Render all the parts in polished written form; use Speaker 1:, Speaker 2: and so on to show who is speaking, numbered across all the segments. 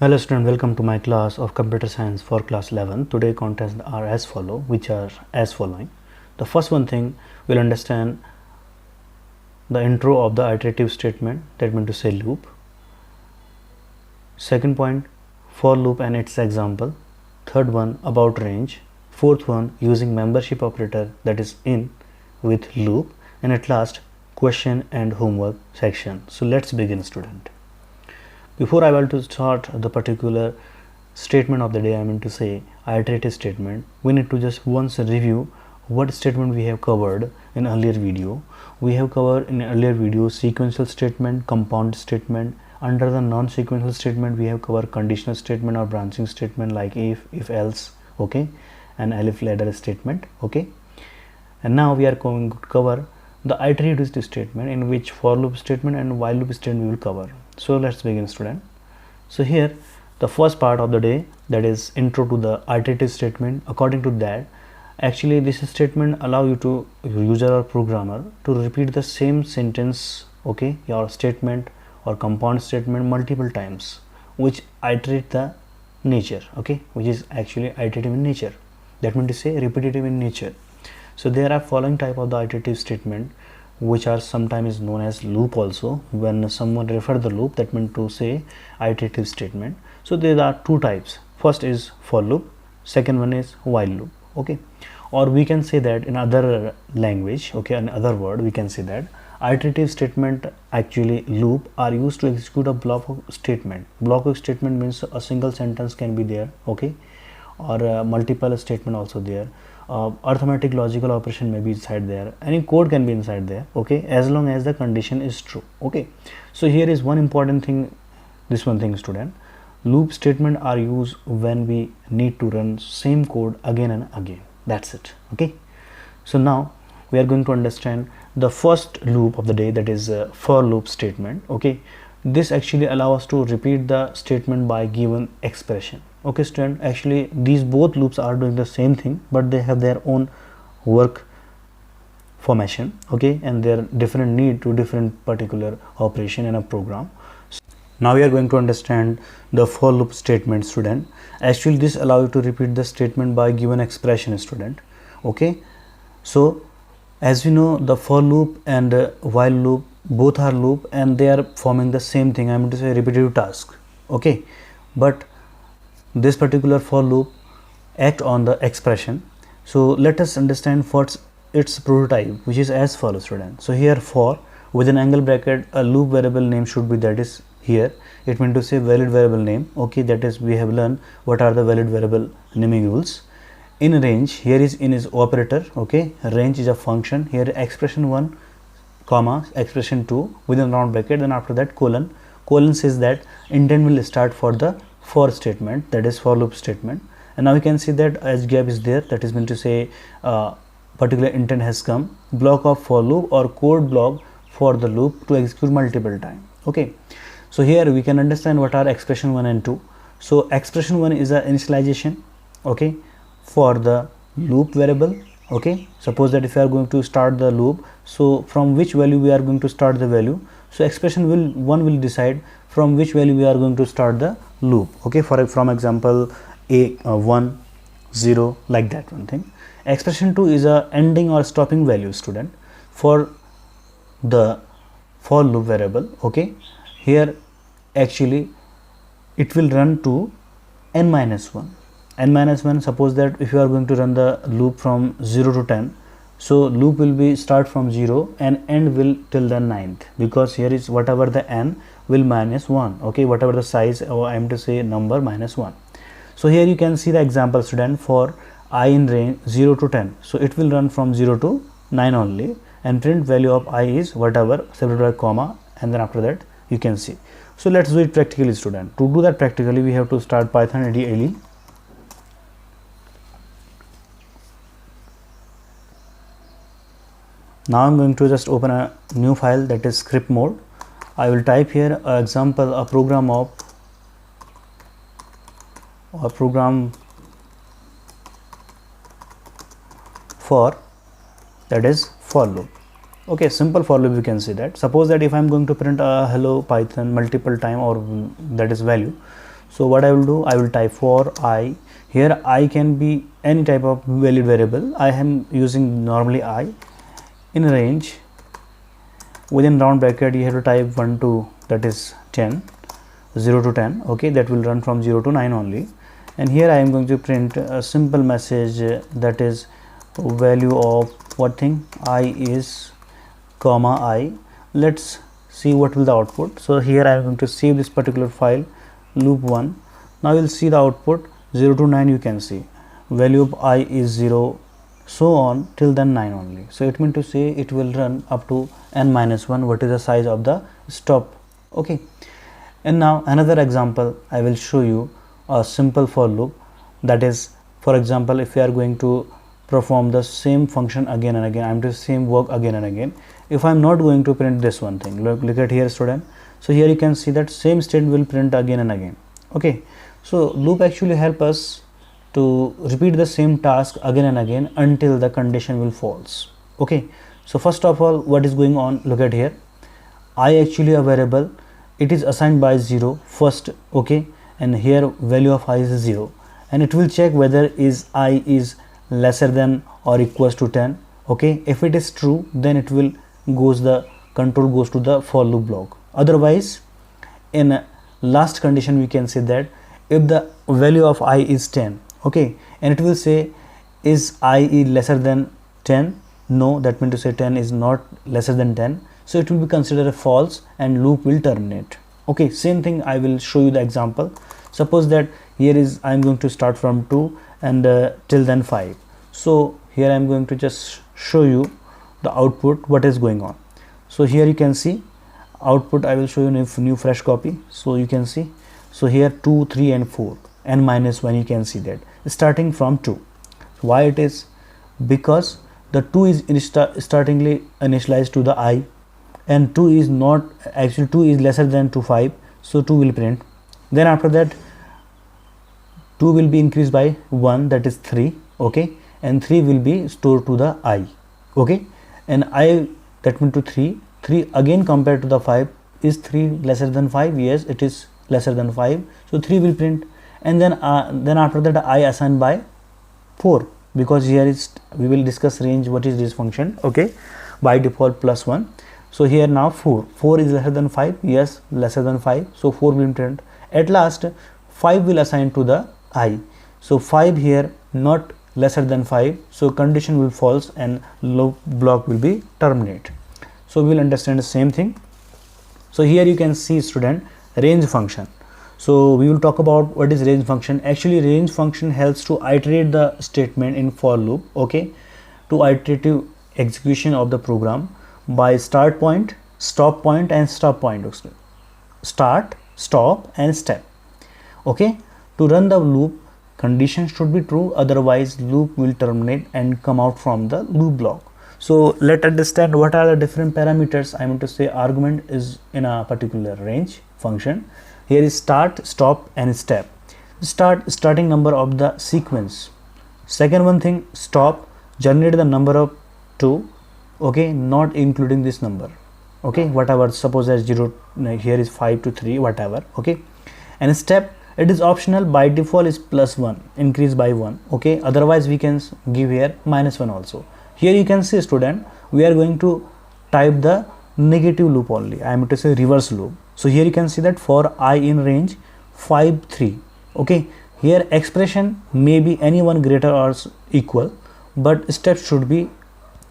Speaker 1: Hello student, welcome to my class of computer science for class 11. Today contents are as follow, which are as following. The first one thing, we'll understand the intro of the iterative statement, that means to say loop. Second point, for loop and its example. Third one, about range. Fourth one, using membership operator, that is in with loop. And at last, question and homework section. So let's begin, student. Before I want to start the particular statement of the day, I mean to say iterative statement, we need to just once review what statement we have covered in earlier video. We have covered in earlier video sequential statement, compound statement. Under the non-sequential statement, we have covered conditional statement or branching statement like if else, okay, and elif ladder statement, okay. And now we are going to cover the iterative statement, in which for loop statement and while loop statement we will cover. So let's begin, student. So here the first part of the day, that is intro to the iterative statement. According to that, actually this statement allow you to user or programmer to repeat the same sentence, okay, your statement or compound statement multiple times, which iterate the nature, okay, which is actually iterative in nature, that means to say repetitive in nature. So there are following type of the iterative statement, which are sometimes known as loop also. When someone refer the loop, that means to say iterative statement. So there are two types. First is for loop, second one is while loop, okay. Or we can say that in other language, okay, in other word we can say that iterative statement, actually loop, are used to execute a block of statement. Block of statement means a single sentence can be there, okay, or multiple statement also there. Arithmetic logical operation may be inside there, any code can be inside there, okay, as long as the condition is true, okay. So here is one important thing, this one thing, student. Loop statement are used when we need to run same code again and again, that's it, okay. So now we are going to understand the first loop of the day, that is for loop statement, okay. This actually allows us to repeat the statement by given expression, okay, student. Actually these both loops are doing the same thing, but they have their own work formation, okay, and their different need to different particular operation in a program. So now we are going to understand the for loop statement, student. Actually this allows you to repeat the statement by given expression, student, okay. So as we know, the for loop and while loop both are loop and they are forming the same thing, I mean to say repetitive task, okay. But this particular for loop act on the expression. So let us understand first its prototype, which is as follows, student. So here for within angle bracket a loop variable name should be, that is here it means to say valid variable name, okay, that is we have learned what are the valid variable naming rules. In range, here is in is operator, okay, range is a function, here expression 1 comma expression 2 within round bracket, then after that colon says that intent will start for the for statement, that is for loop statement. And now we can see that as gap is there, that is meant to say particular intent has come, block of for loop or code block for the loop to execute multiple time, okay. So here we can understand what are expression 1 and 2. So expression 1 is a initialization, okay, for the loop variable, okay. Suppose that if you are going to start the loop, so from which value we are going to start the value, so expression 1 will decide from which value we are going to start the loop, okay. From example a 1 0 like that one thing. Expression 2 is a ending or stopping value, student, for the for loop variable, okay. Here actually it will run to n minus 1. n minus 1, suppose that if you are going to run the loop from 0 to 10, so loop will be start from 0 and end will till the 9th, because here is whatever the n will minus 1, okay, whatever the size, or I am to say number minus 1. So here you can see the example, student, for I in range 0 to 10, so it will run from 0 to 9 only, and print value of I is whatever separated by comma, and then after that you can see. So let's do it practically, student. To do that practically, we have to start Python IDE. Now I'm going to just open a new file, that is script mode. I will type here a example, a program for, that is for loop, okay, simple for loop. You can see that suppose that if I'm going to print a hello Python multiple time, or that is value, So what I will do, I will type for I. Here I can be any type of valid variable. I am using normally I. In range, within round bracket you have to type 1 to, that is 10, 0 to 10. Okay, that will run from 0 to 9 only. And here I am going to print a simple message that is value of what thing, I is comma I. Let's see what will the output. So here I am going to save this particular file, loop1. Now you will see the output 0 to 9. You can see value of I is 0, so on till then 9 only. So it means to say it will run up to n minus 1, what is the size of the stop. Okay, and now another example I will show you, a simple for loop. That is, for example, if we are going to perform the same function again and again, I am doing same work again and again. If I am not going to print this one thing, look at here student. So here you can see that same state will print again and again. Okay, so loop actually help us to repeat the same task again and again until the condition will false. Okay, so first of all, what is going on, look at here. I actually a variable, it is assigned by 0 first. Okay, and here value of I is 0, and it will check whether is I is lesser than or equals to 10. Okay, if it is true, then it will goes, the control goes to the for loop block. Otherwise, in last condition we can say that if the value of I is 10, okay, and it will say is I is lesser than 10, no, that means to say 10 is not lesser than 10, so it will be considered a false and loop will terminate. Okay, same thing I will show you the example. Suppose that here is I am going to start from 2 and till then 5. So here I am going to just show you the output, what is going on. So here you can see output, I will show you new fresh copy. So you can see, so here 2, 3 and 4 n minus 1, you can see that starting from 2. Why it is? Because the 2 is startingly initialized to the I, and 2 is not, actually 2 is lesser than to 5, so 2 will print. Then after that 2 will be increased by 1, that is 3. Okay, and 3 will be stored to the I. Okay, and I, that means to 3 again compared to the 5, is 3 lesser than 5? Yes, it is lesser than 5, so 3 will print. And then after that I assigned by 4, because here is, we will discuss range, what is this function. Okay, by default plus 1. So here now 4 is lesser than 5, yes, lesser than 5, so 4 will print. At last 5 will assign to the I, so 5 here not lesser than 5, so condition will false and loop block will be terminate. So we will understand the same thing. So here you can see student, range function. So we will talk about what is range function. Actually range function helps to iterate the statement in for loop. Okay, to iterative execution of the program by start point, stop point and stop point. Start, stop and step. Okay, to run the loop, condition should be true, otherwise loop will terminate and come out from the loop block. So let's understand what are the different parameters. I want to say argument is in a particular range function. Here is start, stop and step. Starting number of the sequence. Second one thing, stop, generate the number of 2. Okay, not including this number. Okay, whatever, suppose as 0, here is 5 to 3, whatever. Okay, and step, it is optional, by default is plus 1, increase by 1. Okay, otherwise we can give here minus 1 also. Here you can see student, we are going to type the negative loop only. I am going to say reverse loop. So here you can see that for I in range 5, 3. Okay, here expression may be any one greater or equal, but steps should be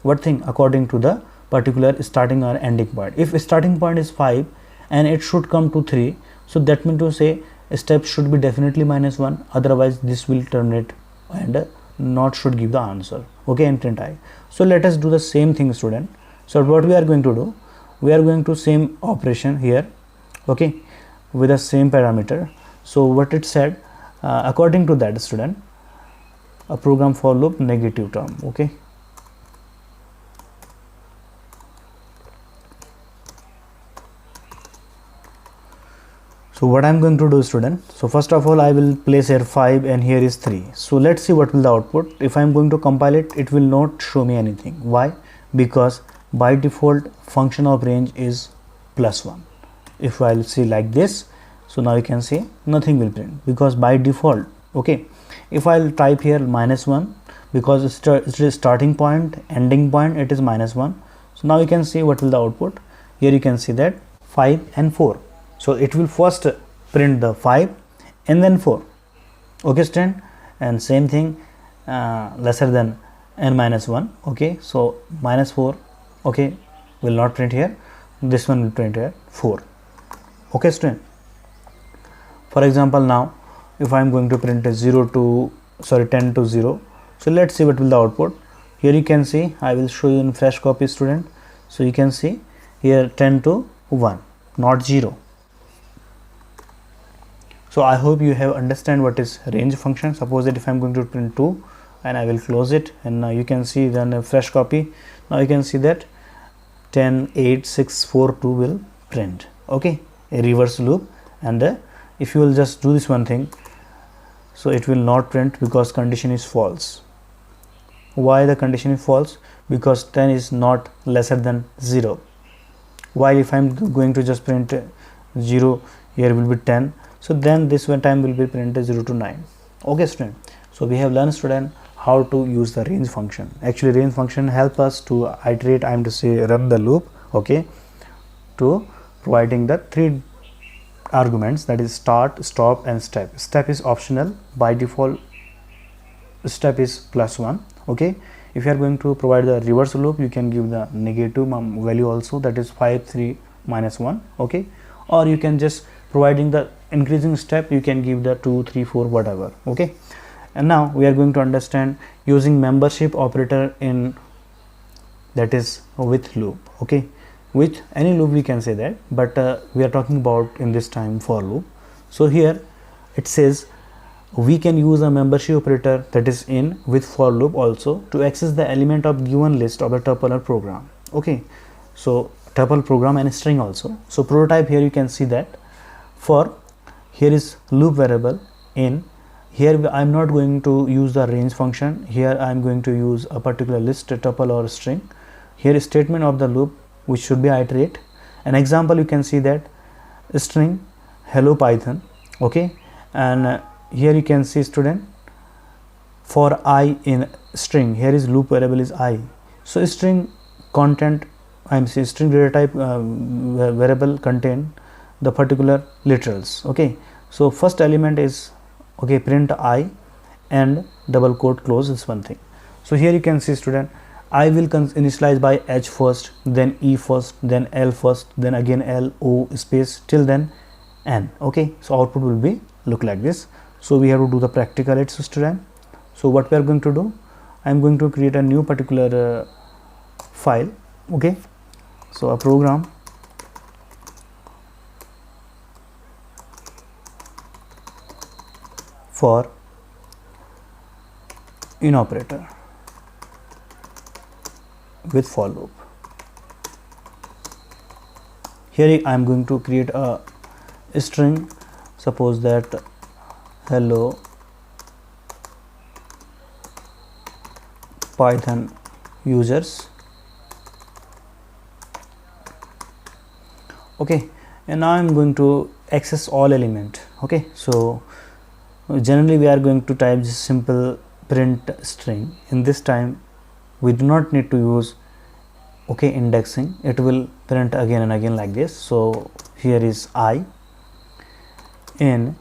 Speaker 1: what thing, according to the particular starting or ending point. If starting point is 5 and it should come to 3, so that means to say step should be definitely minus 1, otherwise this will terminate and not should give the answer. Okay, and print I. So let us do the same thing student. So what we are going to do, we are going to same operation here. Okay, with the same parameter. So what it said, according to that student, a program for loop negative term. Okay, so what I am going to do student, so first of all I will place here 5 and here is 3. So let's see what will the output. If I am going to compile it, it will not show me anything. Why? Because by default function of range is plus 1. If I will see like this, So now you can see nothing will print because by default, okay, if I'll type here -1 because it's starting point, ending point, it is -1. So now you can see what will the output. Here you can see that 5 and 4. So it will first print the 5 and then 4. Okay, student, and same thing lesser than n-1. Okay, so -4, okay, will not print here. This one will print here 4. Okay, student. For example, now if I am going to print a 10 to 0, so let's see what will the output. Here you can see, I will show you in fresh copy, student. So you can see here 10 to 1, not 0. So I hope you have understand what is range function. Suppose that if I am going to print 2 and I will close it, and now you can see then a fresh copy. Now you can see that 10, 8, 6, 4, 2 will print. Okay, a reverse loop. And if you will just do this one thing, so it will not print because condition is false. Why the condition is false? Because 10 is not lesser than 0. While if I am going to just print 0, here will be 10. So then this one time will be printed 0 to 9. Okay, student. So we have learned, student, how to use the range function. Actually, range function help us to iterate, I am to say run the loop, okay, to providing the 3 arguments, that is start, stop and step. Step is optional. By default step is +1. okay, if you are going to provide the reverse loop, you can give the negative value also, that is 5, 3, -1. okay, or you can just providing the increasing step, you can give the 2, 3, 4, whatever. Okay, and now we are going to understand using membership operator in, that is with loop. Okay, with any loop we can say that, but we are talking about in this time for loop. So here it says we can use a membership operator, that is in with for loop also, to access the element of given list of a tuple or program. Okay, so tuple, program and string also. So prototype, here you can see that for here is loop variable in. Here I am not going to use the range function. Here I am going to use a particular list, a tuple or a string. Here is statement of the loop which should be iterate. An example, you can see that string hello Python. Okay, and here you can see, student, for I in string, here is loop variable is I. So string content, I am saying string data type variable contain the particular literals. Okay, so first element is, okay, print I and double quote close is one thing. So here you can see, student, I will initialize by H first, then E first, then L first, then again L, O space till then N. Okay, so output will be look like this. So we have to do the practical, it's student. So what we are going to do, I am going to create a new particular file. Okay, so a program for in operator with for loop. Here I am going to create a string, suppose that hello Python users. Okay, and now I am going to access all element. Okay, so generally we are going to type this simple print string. In this time we do not need to use, okay, indexing. It will print again and again like this. So here is I in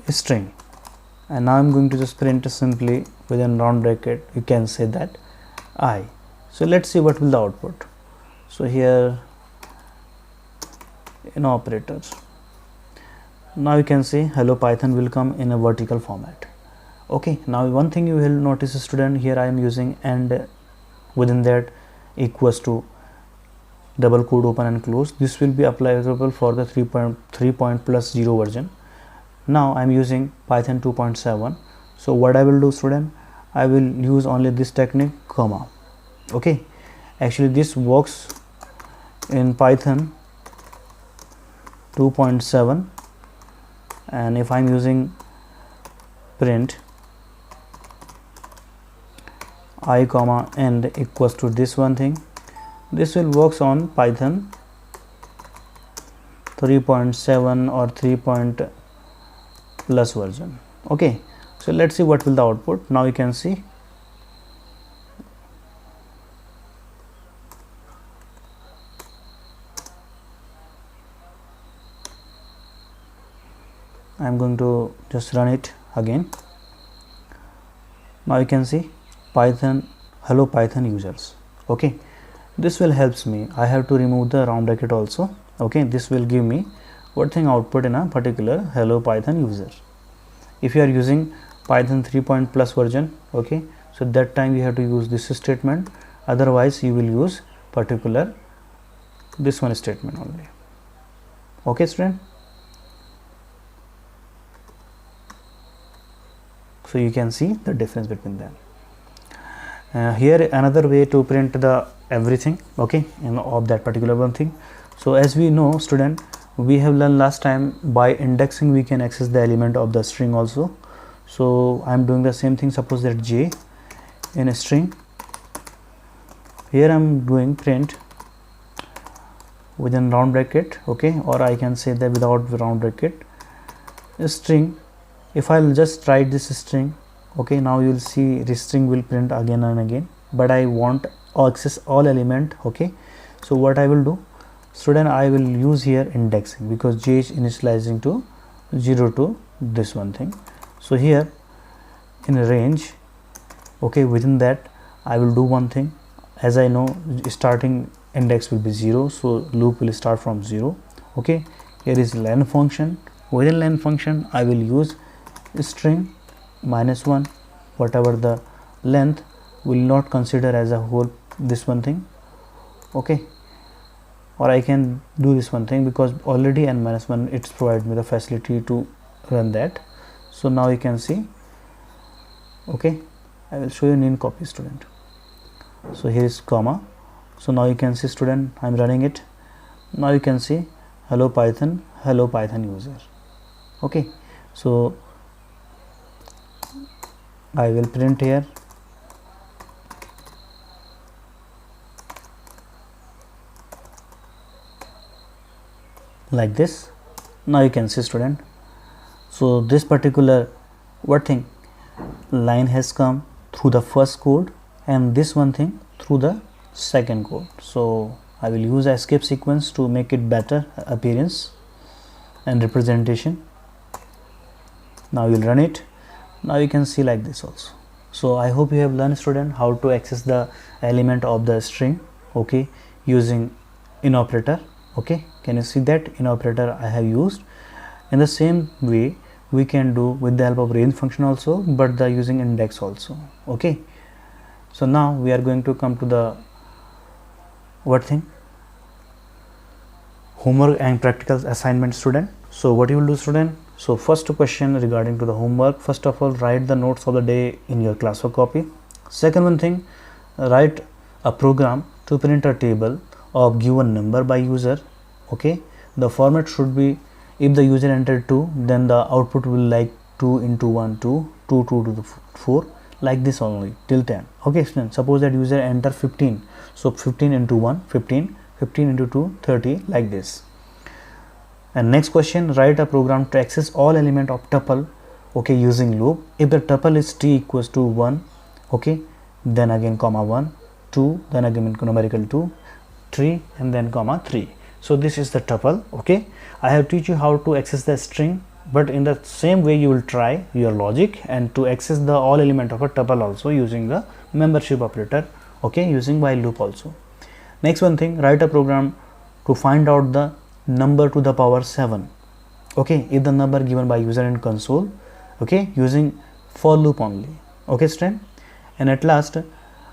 Speaker 1: string, and now I am going to just print simply within round bracket, you can say that I. So let's see what will the output. So here in operators, now you can see hello Python will come in a vertical format. Okay, now one thing you will notice, student, here I am using and within that equals to double quote open and close. This will be applicable for the 3.3.0 version. Now I am using Python 2.7. So what I will do, student, I will use only this technique, comma. Okay, actually this works in Python 2.7, and if I am using print I comma end equals to this one thing, this will works on Python 3.7 or 3 point plus version. Okay, so let's see what will the output. Now you can see I am going to just run it again. Now you can see Python, hello Python users. Okay, this will helps me. I have to remove the round bracket also. Okay, this will give me what thing output in a particular hello Python user. If you are using Python 3 point plus version, okay, so that time you have to use this statement, otherwise you will use particular this one statement only. Okay student, so you can see the difference between them. Here another way to print the everything, okay, of that particular one thing. So as we know student, we have learned last time by indexing we can access the element of the string also. So I am doing the same thing. Suppose that j in a string, here I am doing print within round bracket, okay, or I can say that without round bracket, a string. If I will just write this string, okay, now you will see this string will print again and again, but I want access all element, okay. So what I will do student, I will use here indexing because j is initializing to 0 to this one thing. So here in a range, okay, within that I will do one thing. As I know starting index will be 0, so loop will start from 0. Okay, here is len function. Within len function I will use string -1, whatever the length, will not consider as a whole this one thing. Okay, or I can do this one thing because already n-1 it's provide me the facility to run that. So now you can see, okay, I will show you in copy student. So here is comma. So now you can see student, I am running it. Now you can see hello Python user. Okay, so I will print here like this. Now you can see student, so this particular what thing line has come through the first code and this one thing through the second code. So I will use a escape sequence to make it better appearance and representation. Now you will run it. Now you can see like this also. So I hope you have learned student how to access the element of the string, okay, using in operator. Okay, can you see that in operator I have used? In the same way we can do with the help of range function also, but the using index also. Okay, so now we are going to come to the what thing, homework and practical assignment student. So what you will do student, so first question regarding to the homework, first of all write the notes of the day in your classwork copy. Second one thing, write a program to print a table of given number by user. Okay, the format should be, if the user entered 2, then the output will like 2 into 1 2 2 2 to the 4, like this only till 10. Okay student, suppose that user enter 15, so 15 into 1 15, 15 into 2 30, like this. And next question, write a program to access all element of tuple, okay, using loop. If the tuple is t equals to 1, okay, then again comma 1 2, then again numerical 2 3, and then comma 3. So this is the tuple. Okay, I have teach you how to access the string, but in the same way you will try your logic and to access the all element of a tuple also using the membership operator, okay, using while loop also. Next one thing, write a program to find out the number to the power 7, okay, if the number given by user in console, okay, using for loop only. Okay student, and at last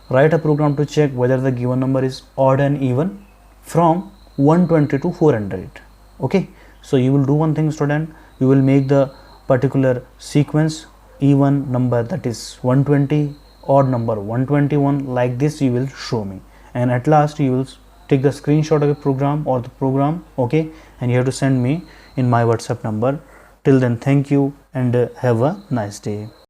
Speaker 1: write a program to check whether the given number is odd and even from 120 to 400. Okay, so you will do one thing student, you will make the particular sequence even number, that is 120, odd number 121, like this you will show me, and at last you will take the screenshot of the program or the program, okay, and you have to send me in my WhatsApp number. Till then, thank you and have a nice day.